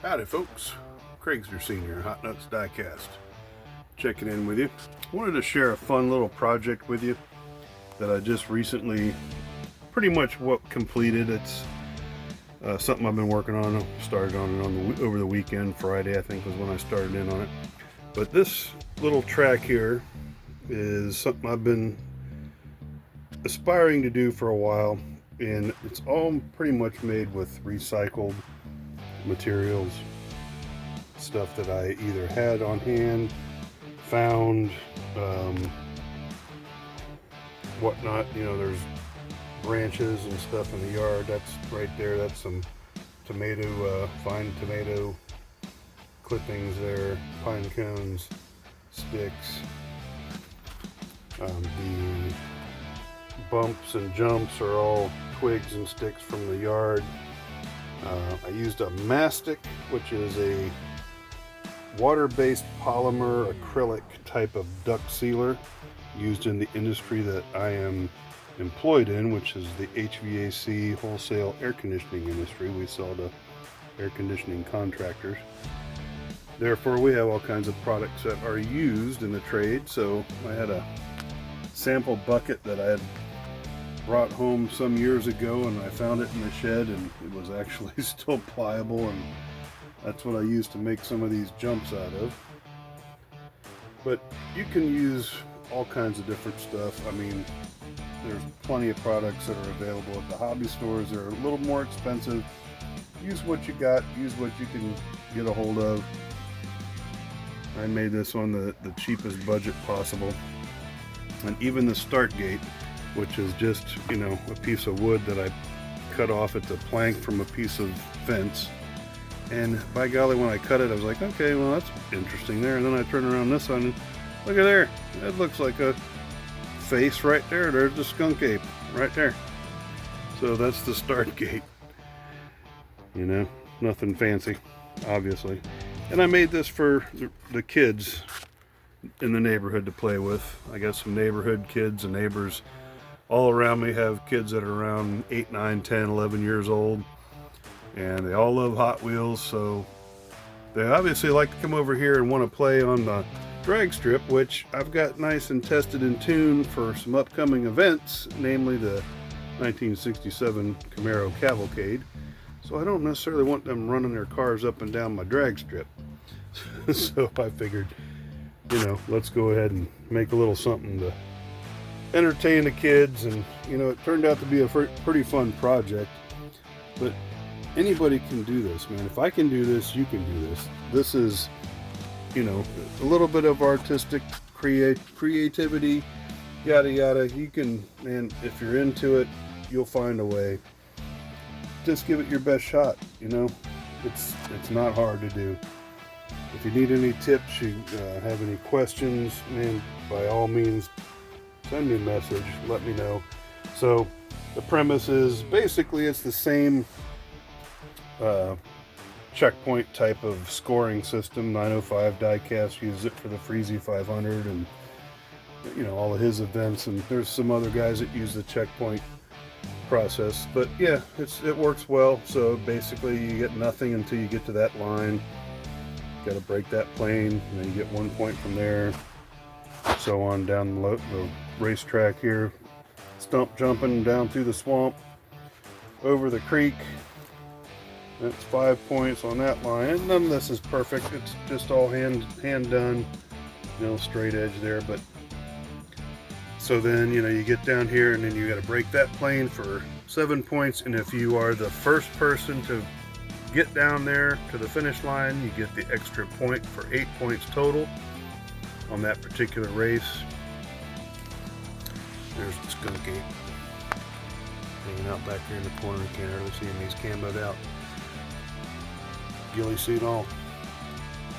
Howdy folks, Craig's your senior, Hot Nuts Diecast, checking in with you. I wanted to share a fun little project with you that I just recently pretty much completed. It's something I've been working on. Started on it over the weekend. Friday I think was when I started in on it. But this little track here is something I've been aspiring to do for a while, and it's all pretty much made with recycled materials, stuff that I either had on hand, found, whatnot. You know, there's branches and stuff in the yard. That's right there. That's some fine tomato clippings there, pine cones, sticks. The bumps and jumps are all twigs and sticks from the yard. I used a mastic, which is a water-based polymer acrylic type of duct sealer used in the industry that I am employed in, which is the HVAC wholesale air conditioning industry. We sell to air conditioning contractors. Therefore, we have all kinds of products that are used in the trade. So I had a sample bucket that I had brought home some years ago, and I found it in the shed, and it was actually still pliable, and that's what I used to make some of these jumps out of. But you can use all kinds of different stuff. I mean, there's plenty of products that are available at the hobby stores. They're a little more expensive. Use what you got, use what you can get a hold of. I made this on the cheapest budget possible. And even the start gate, which is just, you know, a piece of wood that I cut off at the plank from a piece of fence. And by golly, when I cut it, I was like, okay, well, that's interesting there. And then I turn around this one, and look at there. That looks like a face right there. There's the skunk ape right there. So that's the start gate. You know, nothing fancy, obviously. And I made this for the kids in the neighborhood to play with. I got some neighborhood kids and neighbors all around me have kids that are around 8, 9, 10, 11 years old, and they all love Hot Wheels, so they obviously like to come over here and want to play on the drag strip, which I've got nice and tested and tuned for some upcoming events, namely the 1967 Camaro Cavalcade. So I don't necessarily want them running their cars up and down my drag strip. So I figured, you know, let's go ahead and make a little something to entertain the kids. And you know, it turned out to be a pretty fun project. But anybody can do this, man. If I can do this, you can do this. This is, you know, a little bit of artistic creativity, yada yada. You can, man, if you're into it, you'll find a way. Just give it your best shot. You know, it's not hard to do. If you need any tips, you have any questions, man, by all means, send me a message, let me know. So the premise is basically it's the same checkpoint type of scoring system. 905 Diecast uses it for the Freezy 500 and, you know, all of his events, and there's some other guys that use the checkpoint process. But yeah, it works well. So basically you get nothing until you get to that line. Got to break that plane, and then you get 1 point from there, so on down the racetrack here. Stump jumping down through the swamp, over the creek. That's 5 points on that line. And none of this is perfect. It's just all hand done, no straight edge there. But so then, you know, you get down here, and then you got to break that plane for 7 points. And if you are the first person to get down there to the finish line, you get the extra point for 8 points total on that particular race. There's the skunk ape hanging out back here in the corner. You can't hardly see him, he's camoed out. ghillie suit and all.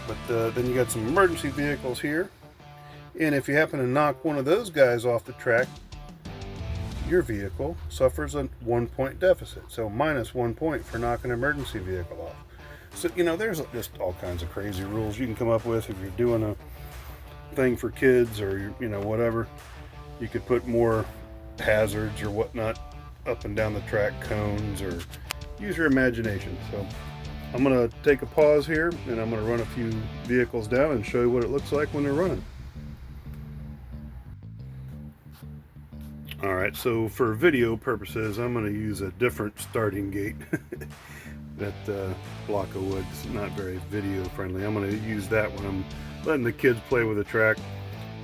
But then you got some emergency vehicles here. And if you happen to knock one of those guys off the track, your vehicle suffers a 1-point deficit. So minus 1 point for knocking an emergency vehicle off. So, you know, there's just all kinds of crazy rules you can come up with if you're doing a thing for kids or, you know, whatever. You could put more hazards or whatnot up and down the track, cones, or use your imagination. So I'm going to take a pause here and I'm going to run a few vehicles down and show you what it looks like when they're running. Alright, so for video purposes, I'm going to use a different starting gate. That block of wood is not very video friendly. I'm going to use that when I'm letting the kids play with the track.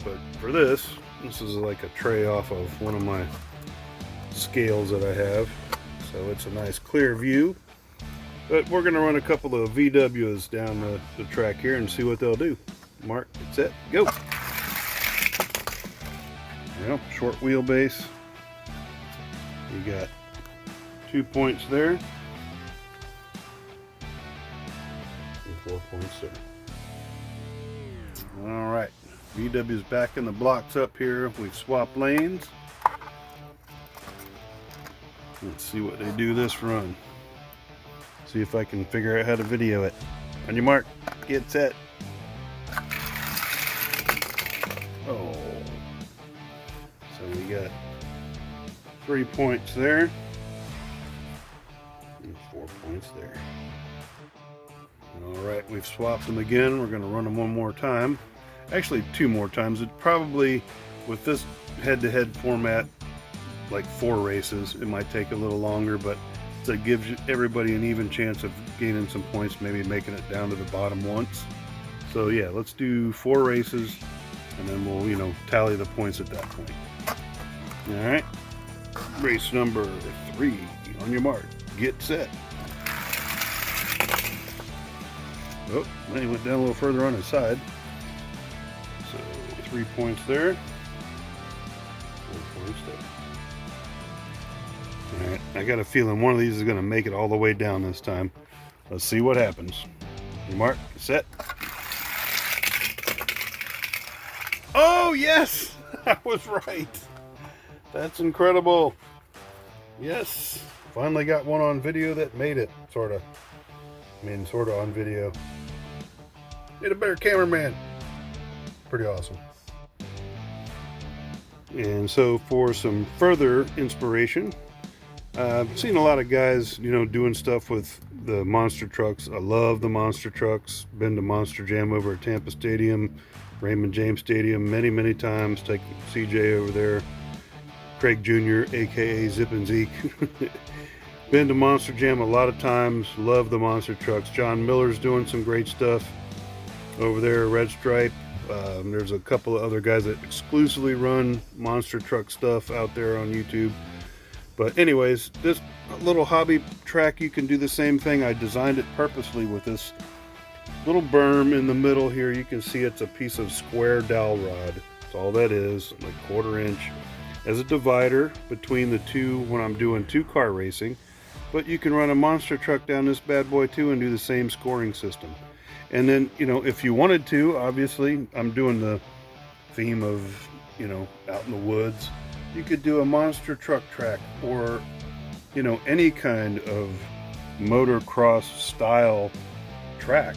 But for this is like a tray off of one of my scales that I have. So it's a nice clear view. But we're going to run a couple of VWs down the track here and see what they'll do. Mark, get set, go! Well, short wheelbase. You got 2 points there. And 4 points there. Alright, VW's back in the blocks up here. We've swapped lanes. Let's see what they do this run. See if I can figure out how to video it. On your mark, get set. Oh. So we got 3 points there. And 4 points there. Alright, we've swapped them again. We're going to run them one more time. Actually, 2 more times. It probably, with this head-to-head format, like 4 races, it might take a little longer, but it gives everybody an even chance of gaining some points, maybe making it down to the bottom once. So yeah, let's do 4 races, and then we'll, you know, tally the points at that point. Alright, race number 3, on your mark, get set. Oh, then he went down a little further on his side. So 3 points there, 4 points there. Alright, I got a feeling one of these is going to make it all the way down this time. Let's see what happens. Your mark, set. Oh, yes! I was right. That's incredible. Yes. Finally got one on video that made it, sort of. I mean, sort of on video. Need a better cameraman. Pretty awesome. And so for some further inspiration, I've seen a lot of guys, you know, doing stuff with the monster trucks. I love the monster trucks. Been to Monster Jam over at Tampa Stadium, Raymond James Stadium many times. Take CJ over there. Craig Jr., aka Zip and Zeke. Been to Monster Jam a lot of times. Love the monster trucks. John Miller's doing some great stuff over there, Red Stripe. There's a couple of other guys that exclusively run monster truck stuff out there on YouTube. But anyways, this little hobby track, you can do the same thing. I designed it purposely with this little berm in the middle here. You can see it's a piece of square dowel rod. That's all that is, like 1/4 inch, as a divider between the two when I'm doing 2-car racing. But you can run a monster truck down this bad boy too and do the same scoring system. And then, you know, if you wanted to, obviously, I'm doing the theme of, you know, out in the woods. You could do a monster truck track or, you know, any kind of motocross style track.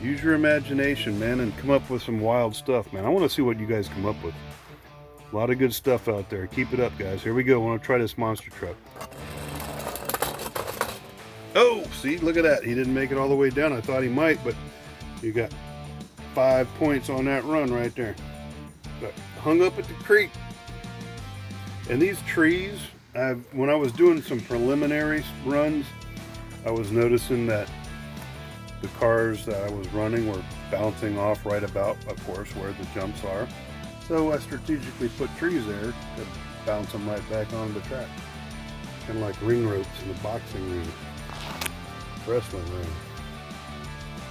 Use your imagination, man, and come up with some wild stuff, man. I want to see what you guys come up with. A lot of good stuff out there. Keep it up, guys. Here we go. I want to try this monster truck. Oh, see, look at that. He didn't make it all the way down. I thought he might, but you got 5 points on that run right there. Got hung up at the creek. And these trees, when I was doing some preliminary runs, I was noticing that the cars that I was running were bouncing off right about, of course, where the jumps are. So I strategically put trees there to bounce them right back onto the track. Kind of like ring ropes in a boxing ring, wrestling ring.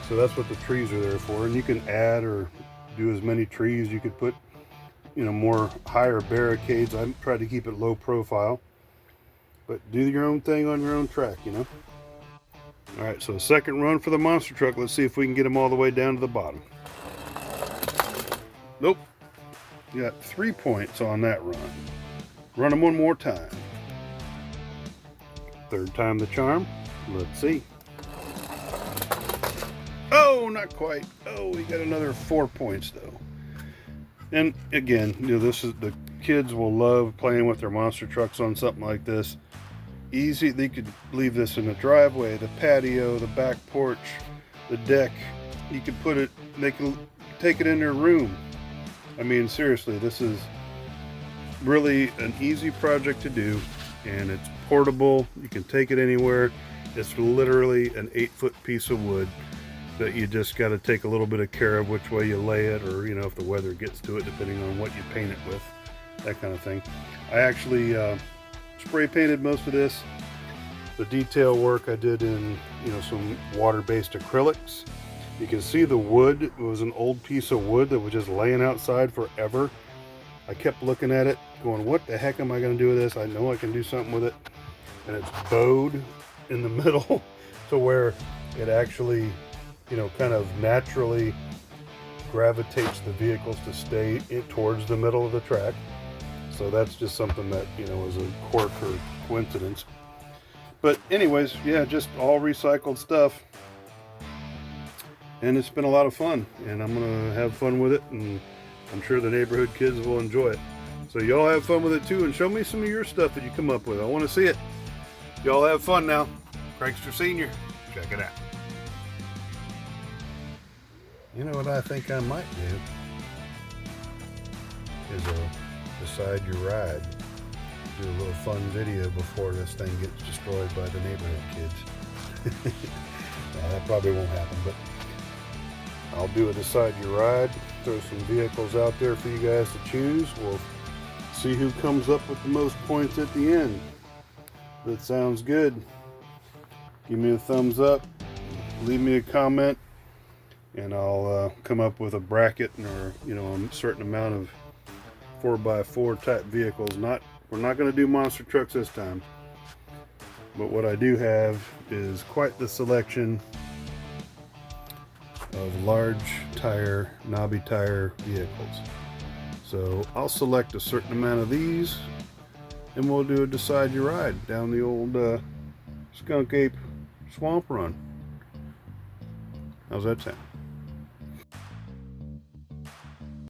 So that's what the trees are there for. And you can add or do as many trees. You could put, you know, more higher barricades. I tried to keep it low profile, but do your own thing on your own track, you know. All right, so second run for the monster truck. Let's see if we can get them all the way down to the bottom. Nope. You got 3 points on that run. Run them one more time. Third time the charm. Let's see. Oh, not quite. Oh, we got another 4 points though. And again, this is the kids will love playing with their monster trucks on something like this. Easy, they could leave this in the driveway, the patio, the back porch, the deck. You could put it, they can take it in their room. I mean, seriously, this is really an easy project to do, and it's portable. You can take it anywhere. It's literally an 8-foot piece of wood that you just got to take a little bit of care of which way you lay it, or if the weather gets to it, depending on what you paint it with, that kind of thing. I actually spray painted most of this. The detail work I did in some water-based acrylics. You can see the wood. It was an old piece of wood that was just laying outside forever. I kept looking at it going, what the heck am I going to do with this? I know I can do something with it. And it's bowed in the middle to where it actually kind of naturally gravitates the vehicles to stay towards the middle of the track. So that's just something that is a quirk or coincidence. But anyways, yeah, just all recycled stuff, and it's been a lot of fun, and I'm gonna have fun with it, and I'm sure the neighborhood kids will enjoy it. So y'all have fun with it too, and show me some of your stuff that you come up with. I want to see it. Y'all have fun now. Craigster Senior, check it out. You know what I think I might do is decide your ride. Do a little fun video before this thing gets destroyed by the neighborhood kids. Well, that probably won't happen, but I'll do a decide your ride. Throw some vehicles out there for you guys to choose. We'll see who comes up with the most points at the end. That sounds good. Give me a thumbs up. Leave me a comment, and I'll come up with a bracket or a certain amount of 4x4 type vehicles. We're not going to do monster trucks this time, but what I do have is quite the selection of large tire, knobby tire vehicles. So I'll select a certain amount of these, and we'll do a decide your ride down the old Skunk Ape swamp run. How's that sound?